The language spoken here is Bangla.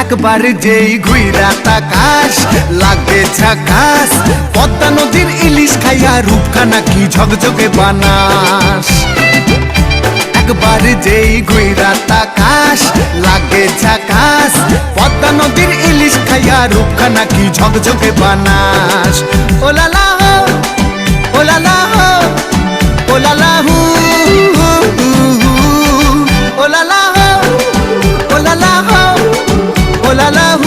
একবার যেই ঘুইরা তাকাস লাগে ঝাকাস, পদ্মা নদীর ইলিশ খাইয়া রূপখানা কি ঝকঝকে বানাস। একবার যেই ঘুইরা তাকাস লাগে ঝাকাস, পদ্মা নদীর ইলিশ খাইয়া রূপখানা কি ঝকঝকে বানাস। ও লালা হো, ও লালা হো, ও লালা হু, ও লালা হো, ও লালা হো, ও লালা হু।